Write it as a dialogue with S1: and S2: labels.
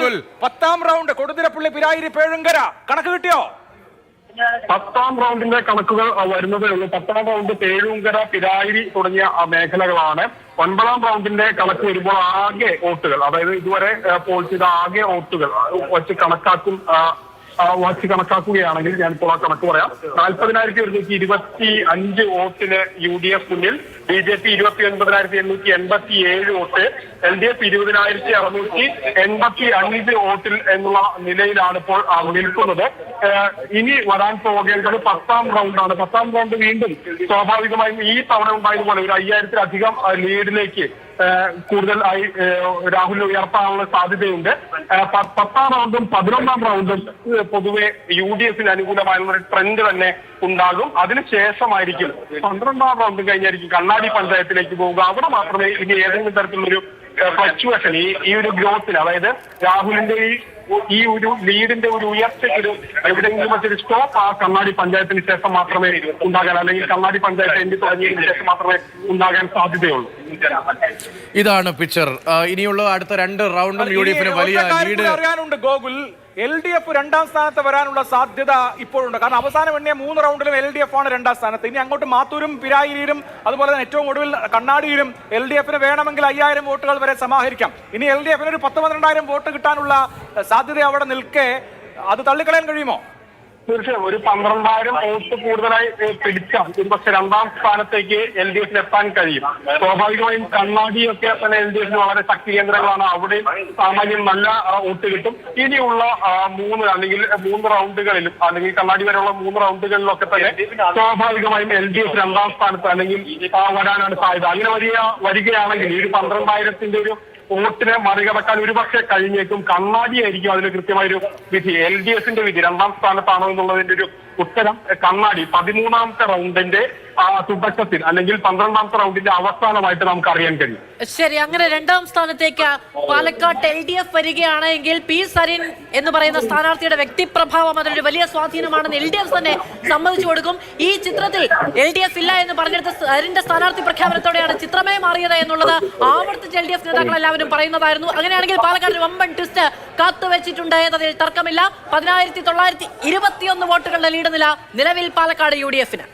S1: Gokul 10ാം round കൊടുതിരപ്പള്ളി Pirayiri Pezhumkara കണക്ക് കിട്ടിയോ?
S2: 10ാം റൗണ്ടിന്റെ കണക്കുകൾ വരുന്നതേ ഉള്ളൂ. 10ാം റൗണ്ട് പേഴുങ്കര, പിരായിരി തുടങ്ങിയ മേഖലകളാണ്. 9ാം റൗണ്ടിന്റെ കണക്ക് വരുമ്പോൾ ആകെ വോട്ടുകൾ, അതായത് ഇതുവരെ പോൾ ചെയ്ത ആകെ വോട്ടുകൾ വച്ച് കണക്കാക്കുകയാണെങ്കിൽ ഞാനിപ്പോൾ ആ കണക്ക് പറയാം. 40,125 വോട്ടിന് UDF മുന്നിൽ, BJP 29,887 വോട്ട്, LDF 20,685 വോട്ടിൽ എന്നുള്ള നിലയിലാണ് ഇപ്പോൾ നിൽക്കുന്നത്. ഇനി വരാൻ പോകേണ്ടത് 10ാം റൗണ്ടാണ്. 10ാം റൗണ്ട് വീണ്ടും സ്വാഭാവികമായും ഈ തവണ ഉണ്ടായതുപോലെ ഒരു 5000-ലധികം ലീഡിലേക്ക് കൂടുതലായി രാഹുൽ ഉയർത്താനുള്ള സാധ്യതയുണ്ട്. 10ാം റൗണ്ടും 11ാം റൗണ്ടും പൊതുവെ UDF അനുകൂലമായുള്ള ഒരു ട്രെൻഡ് തന്നെ ഉണ്ടാകും. അതിനുശേഷമായിരിക്കും 12ാം റൗണ്ട് കഴിഞ്ഞായിരിക്കും കണ്ണാടി പഞ്ചായത്തിലേക്ക് പോവുക. അവിടെ മാത്രമേ ഇനി ഏതെങ്കിലും തരത്തിലുള്ളൊരു ഫ്ലക്ച്വേഷൻ ഈ ഒരു ഗ്രോത്തിന്, അതായത് രാഹുലിന്റെ ഈ ഒരു ലീഡിന്റെ ഒരു ഉയർച്ചയ്ക്കൊരു എവിടെയെങ്കിലും മറ്റൊരു സ്റ്റോപ്പ് ആ കണ്ണാടി പഞ്ചായത്തിന് ശേഷം മാത്രമേ ഉണ്ടാകാൻ, അല്ലെങ്കിൽ കണ്ണാടി പഞ്ചായത്ത് എൻഡി തുടങ്ങിയതിനു ശേഷം മാത്രമേ ഉണ്ടാകാൻ സാധ്യതയുള്ളൂ.
S3: ഇതാണ് പിക്ചർ. ഇനിയുള്ള അടുത്ത 2 റൗണ്ടും UDF വലിയ ലീഡ്
S1: അറിയാനുണ്ട് ഗോകുൽ. LDF 2ാം സ്ഥാനത്ത് വരാനുള്ള സാധ്യത ഇപ്പോഴുണ്ട്. കാരണം അവസാനം എണ്ണിയ 3 റൗണ്ടിലും LDF ആണ് 2ാം സ്ഥാനത്ത്. ഇനി അങ്ങോട്ട് മാത്തൂരും പിരായിരിയിലും അതുപോലെ തന്നെ ഏറ്റവും ഒടുവിൽ കണ്ണാടിയിലും LDF വേണമെങ്കിൽ 5000 വോട്ടുകൾ വരെ സമാഹരിക്കാം. ഇനി LDF ഒരു 10-12,000 വോട്ട് കിട്ടാനുള്ള സാധ്യത അവിടെ നിൽക്കെ അത് തള്ളിക്കളയാൻ കഴിയുമോ?
S2: തീർച്ചയായും ഒരു 12,000 വോട്ട് കൂടുതലായി പിടിച്ചാൽ ഒരുപക്ഷെ 2ാം സ്ഥാനത്തേക്ക് LDF എത്താൻ കഴിയും. സ്വാഭാവികമായും കണ്ണാടിയൊക്കെ തന്നെ LDF വളരെ ശക്തി കേന്ദ്രങ്ങളാണ്. അവിടെ സാമാന്യം നല്ല വോട്ട് കിട്ടും. ഇനിയുള്ള 3 റൗണ്ടുകളിലും, അല്ലെങ്കിൽ കണ്ണാടി വരെയുള്ള 3 റൗണ്ടുകളിലൊക്കെ തന്നെ സ്വാഭാവികമായും LDF 2ാം സ്ഥാനത്ത് അല്ലെങ്കിൽ വരാനാണ് സാധ്യത. അങ്ങനെ വരികയാണെങ്കിൽ ഈ ഒരു 12,000-ന്റെ ഒരു വോട്ടിനെ മറികടക്കാൻ ഒരുപക്ഷെ കഴിഞ്ഞേക്കും. കണ്ണാടിയായിരിക്കും അതിന് കൃത്യമായൊരു വിധി. LDF വിധി 2ാം സ്ഥാനത്താണോ എന്നുള്ളതിന്റെ ഒരു ഉത്തരം കണ്ണാടി 13ാമത്തെ റൗണ്ടിന്റെ തുടക്കത്തിൽ, അല്ലെങ്കിൽ 12ാമത്തെ റൗണ്ടിന്റെ അവസാനമായിട്ട് നമുക്ക് അറിയാൻ കഴിയും.
S4: ശരി, അങ്ങനെ 2ാം സ്ഥാനത്തേക്ക് പാലക്കാട് LDF വരികയാണെങ്കിൽ P സരിൻ എന്ന് പറയുന്ന സ്ഥാനാർത്ഥിയുടെ വ്യക്തിപ്രഭാവം അതിനൊരു വലിയ സ്വാധീനമാണെന്ന് LDF തന്നെ സമ്മതിച്ചു കൊടുക്കും. ഈ ചിത്രത്തിൽ LDF ഇല്ല എന്ന് പറഞ്ഞെടുത്ത സരിന്റെ സ്ഥാനാർത്ഥി പ്രഖ്യാപനത്തോടെയാണ് ചിത്രമേ മാറിയത് എന്നുള്ളത് ആവർത്തിച്ച് LDF നേതാക്കൾ എല്ലാവരും പറയുന്നതായിരുന്നു. അങ്ങനെയാണെങ്കിൽ പാലക്കാട് വമ്പൻ ട്വിസ്റ്റ് കാത്തുവെച്ചിട്ടുണ്ട് എന്നതിൽ തർക്കമില്ല. 10,921 വോട്ടുകളുടെ ലീഡ് നില നിലവിൽ പാലക്കാട് UDF-ന്.